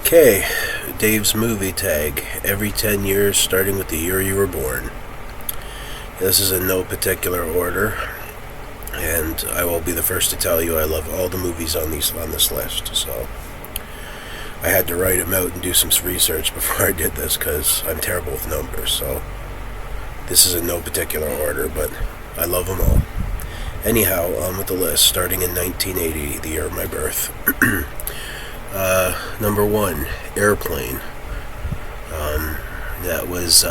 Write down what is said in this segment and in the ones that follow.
Okay, Dave's movie tag. Every 10 years, starting with the year you were born. This is in no particular order, and I will be the first to tell you I love all the movies on this list. So I had to write them out and do some research before I did this because I'm terrible with numbers. So this is in no particular order, but I love them all. Anyhow, on with the list. Starting in 1980, the year of my birth. Number 1, Airplane. That was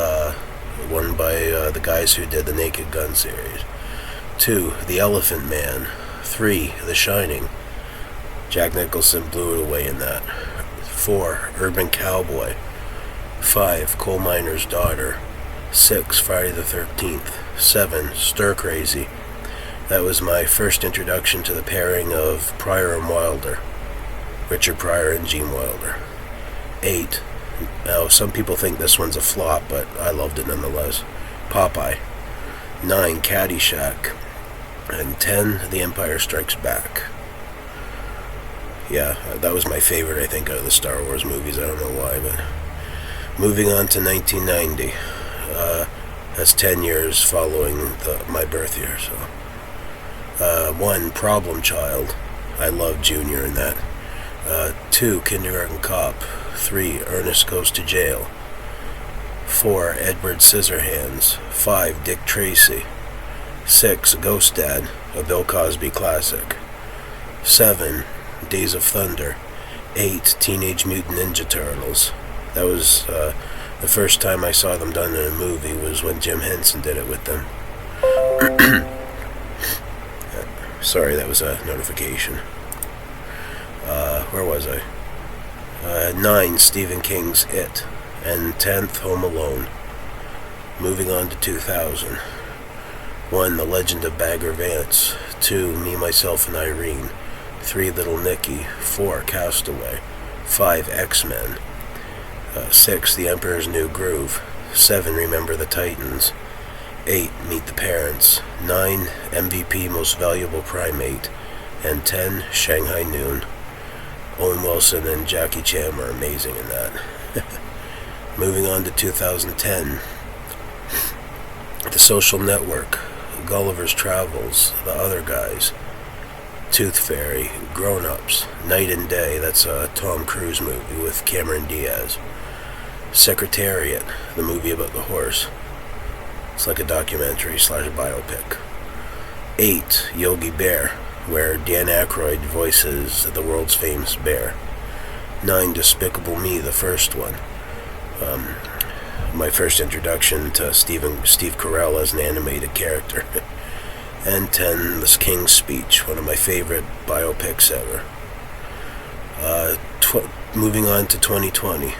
won by the guys who did the Naked Gun series. 2, The Elephant Man. 3, The Shining. Jack Nicholson blew it away in that. 4, Urban Cowboy. 5, Coal Miner's Daughter. 6, Friday the 13th. 7, Stir Crazy. That was my first introduction to the pairing of Pryor and Wilder. Richard Pryor and Gene Wilder. 8. Now, some people think this one's a flop, but I loved it nonetheless. Popeye. 9. Caddyshack. And 10. The Empire Strikes Back. Yeah, that was my favorite, I think, out of the Star Wars movies. I don't know why, but... Moving on to 1990. That's 10 years following my birth year, so... 1, Problem Child. I love Junior in that. 2, Kindergarten Cop. 3, Ernest Goes to Jail. 4, Edward Scissorhands. 5, Dick Tracy. 6, Ghost Dad, a Bill Cosby classic. 7, Days of Thunder. 8, Teenage Mutant Ninja Turtles. That was the first time I saw them done in a movie was when Jim Henson did it with them. Sorry, that was a notification. Where was I? 9, Stephen King's It. And 10th, Home Alone. Moving on to 2000. 1, The Legend of Bagger Vance. 2, Me, Myself, and Irene. 3, Little Nicky. 4, Castaway. 5, X-Men. 6, The Emperor's New Groove. 7, Remember the Titans. 8, Meet the Parents. 9, MVP Most Valuable Primate. And 10, Shanghai Noon. Owen Wilson and Jackie Chan were amazing in that. Moving on to 2010. The Social Network. Gulliver's Travels. The Other Guys. Tooth Fairy. Grown Ups. Night and Day. That's a Tom Cruise movie with Cameron Diaz. Secretariat. The movie about the horse. It's like a documentary / biopic. 8, Yogi Bear, where Dan Aykroyd voices the world's famous bear. 9, Despicable Me, the first one. My first introduction to Steve Carell as an animated character. And 10, The King's Speech, one of my favorite biopics ever. Moving on to 2020.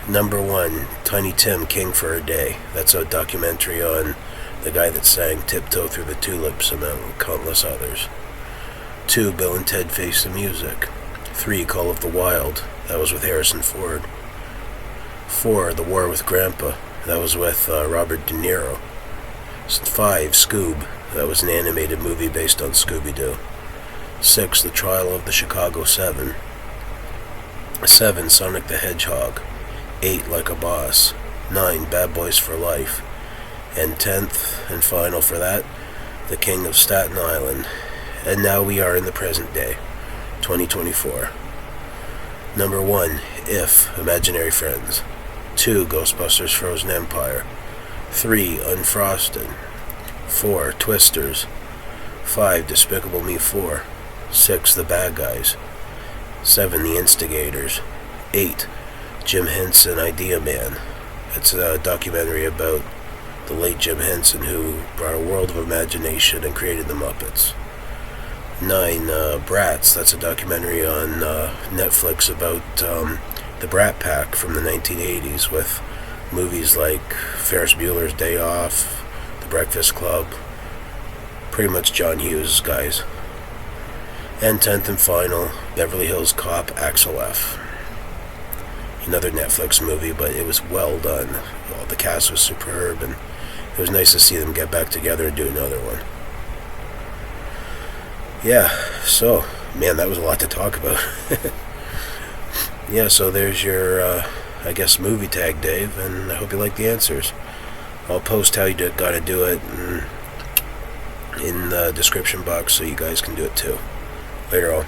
Number 1, Tiny Tim, King for a Day. That's a documentary on the guy that sang Tiptoe Through the Tulips and countless others. 2, Bill and Ted Face the Music. 3, Call of the Wild. That was with Harrison Ford. 4, The War with Grandpa. That was with Robert De Niro. 5, Scoob. That was an animated movie based on Scooby-Doo. 6, The Trial of the Chicago 7. 7, Sonic the Hedgehog. 8, Like a Boss. 9, Bad Boys for Life. And 10th and final for that, The King of Staten Island. And now we are in the present day, 2024. Number 1, If, Imaginary Friends. 2, Ghostbusters Frozen Empire. 3, Unfrosted. 4, Twisters. 5, Despicable Me 4. 6, The Bad Guys. 7, The Instigators. 8, Jim Henson Idea Man. It's a documentary about the late Jim Henson, who brought a world of imagination and created the Muppets. 9, Bratz. That's a documentary on Netflix about the Brat Pack from the 1980s with movies like Ferris Bueller's Day Off, The Breakfast Club, pretty much John Hughes guys. And 10th and final, Beverly Hills Cop Axel F. Another Netflix movie, but it was well done. Well, the cast was superb, and it was nice to see them get back together and do another one. Yeah, so, man, that was a lot to talk about. yeah, so there's your, I guess, movie tag, Dave, and I hope you like the answers. I'll post how you gotta do it in the description box so you guys can do it too. Later on.